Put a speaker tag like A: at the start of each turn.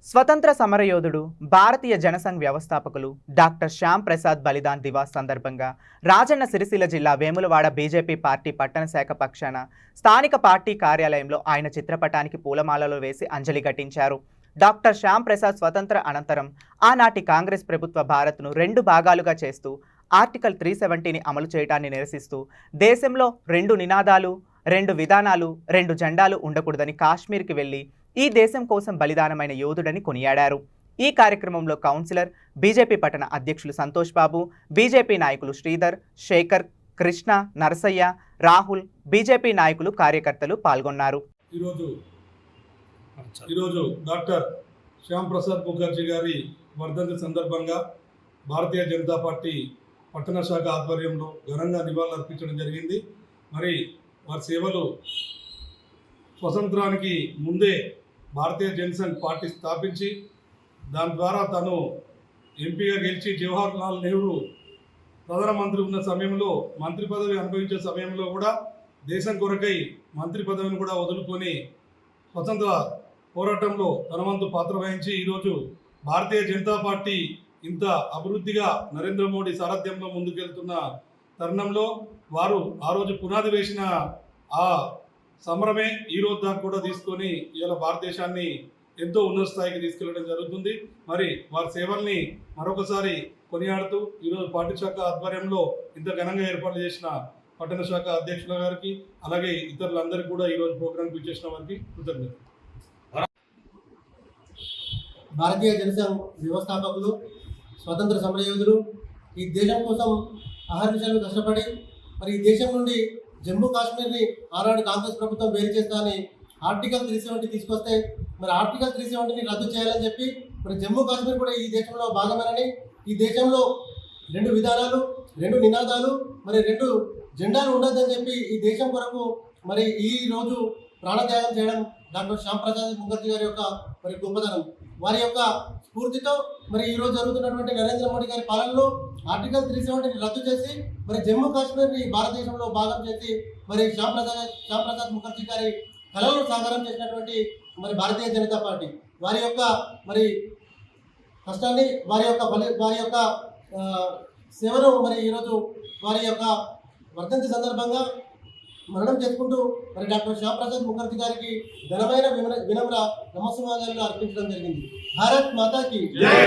A: స్వతంత్ర సమరయోధుడు భారతీయ జనసంఘ్ వ్యవస్థాపకులు డాక్టర్ శ్యామ్ ప్రసాద్ బలిదాన్ దివాస్ సందర్భంగా రాజన్న సిరిసిల్ల జిల్లా వేములవాడ బీజేపీ పార్టీ పట్టణ శాఖ పక్షాన స్థానిక పార్టీ కార్యాలయంలో ఆయన చిత్రపటానికి పూలమాలలు వేసి అంజలి ఘటించారు. డాక్టర్ శ్యామ్ ప్రసాద్ స్వతంత్ర అనంతరం ఆనాటి కాంగ్రెస్ ప్రభుత్వ భారత్ను 2 భాగాలుగా చేస్తూ ఆర్టికల్ 370ని అమలు చేయడాన్ని నిరసిస్తూ దేశంలో 2 నినాదాలు, 2 విధానాలు, 2 జెండాలు ఉండకూడదని కాశ్మీర్కి వెళ్లి ఈ దేశం కోసం బలిదానమైన యోధుడని కొనియాడారు. ఈ కార్యక్రమంలో కౌన్సిలర్, బీజేపీ పట్టణ అధ్యక్షులు సంతోష్ బాబు, బీజేపీ నాయకులు శ్రీధర్, శేఖర్, కృష్ణ, నరసయ్య, రాహుల్, బీజేపీ నాయకులు, కార్యకర్తలు పాల్గొన్నారు.
B: ఈరోజు డాక్టర్ శ్యామ్ ప్రసాద్ ముఖర్జీ గారి వర్ధంతి సందర్భంగా భారతీయ జనతా పార్టీ పట్టణ శాఖ ఆధ్వర్యంలో ఘనంగా నివాళులర్పించడం జరిగింది. మరి వారి సేవలు స్వతంత్రానికి ముందే భారతీయ జనసంఘ్ పార్టీ స్థాపించి దాని ద్వారా తను ఎంపీగా గెలిచి జవహర్లాల్ నెహ్రూ ప్రధానమంత్రి ఉన్న సమయంలో మంత్రి పదవి అనుభవించే సమయంలో కూడా దేశం కొరకై మంత్రి పదవిని కూడా వదులుకొని స్వతంత్ర పోరాటంలో తన వంతు పాత్ర వహించి ఈరోజు భారతీయ జనతా పార్టీ ఇంత అభివృద్ధిగా నరేంద్ర మోడీ సారథ్యంలో ముందుకెళ్తున్న తరుణంలో వారు ఆ రోజు పునాది వేసిన ఆ సంబరమే ఈ రోజు దాకా కూడా తీసుకొని ఇవాళ భారతదేశాన్ని ఎంతో ఉన్నత స్థాయికి తీసుకెళ్లడం జరుగుతుంది. మరి వారి సేవల్ని మరొకసారి కొనియాడుతూ ఈరోజు పార్టీ శాఖ ఆధ్వర్యంలో ఇంత ఘనంగా ఏర్పాటు చేసిన పట్టణ శాఖ అధ్యక్షుల గారికి అలాగే ఇతరులందరికీ కూడా ఈరోజు ప్రోగ్రాంకి ఇచ్చేసిన వారికి కృతజ్ఞతలు.
C: భారతీయ జనసంఘ్ వ్యవస్థాపకులు, స్వతంత్ర సమరయోధులు, ఈ దేశం కోసం అహర్నిశలు కష్టపడి మరి ఈ దేశం నుండి జమ్మూ కాశ్మీర్ని ఆనాడు కాంగ్రెస్ ప్రభుత్వం వేరు చేస్తానని ఆర్టికల్ 370 తీసుకొస్తే మరి ఆర్టికల్ 370ని రద్దు చేయాలని చెప్పి మరి జమ్మూ కాశ్మీర్ కూడా ఈ దేశంలో భాగమేనని, ఈ దేశంలో 2 విధానాలు, 2 నినాదాలు, మరి 2 జెండాలు ఉండొద్దని చెప్పి ఈ దేశం కొరకు మరి ఈ రోజు ప్రాణత్యాగం చేయడం డాక్టర్ శ్యామ్ ప్రసాద్ ముఖర్జీ గారి యొక్క మరి గొప్పతనం. వారి యొక్క స్ఫూర్తితో మరి ఈరోజు జరుగుతున్నటువంటి నరేంద్ర మోడీ గారి పాలనలో ఆర్టికల్ 370ని రద్దు చేసి మరి జమ్మూ కాశ్మీర్ని భారతదేశంలో భాగం చేసి మరి శ్యామ్ ప్రసాద్ ముఖర్జీ గారి కళలను సాకారం చేసినటువంటి మరి భారతీయ జనతా పార్టీ వారి యొక్క మరి కష్టాన్ని, వారి యొక్క సేవను మరి ఈరోజు వారి యొక్క వర్ధంతి సందర్భంగా మరణం చేసుకుంటూ మరి డాక్టర్ శ్యామ్ ప్రసాద్ ముఖర్జీ గారికి ఘనమైన వినమ్ర నమస్కారాలు అర్పించడం జరిగింది. భారత్ మాతాకి జై.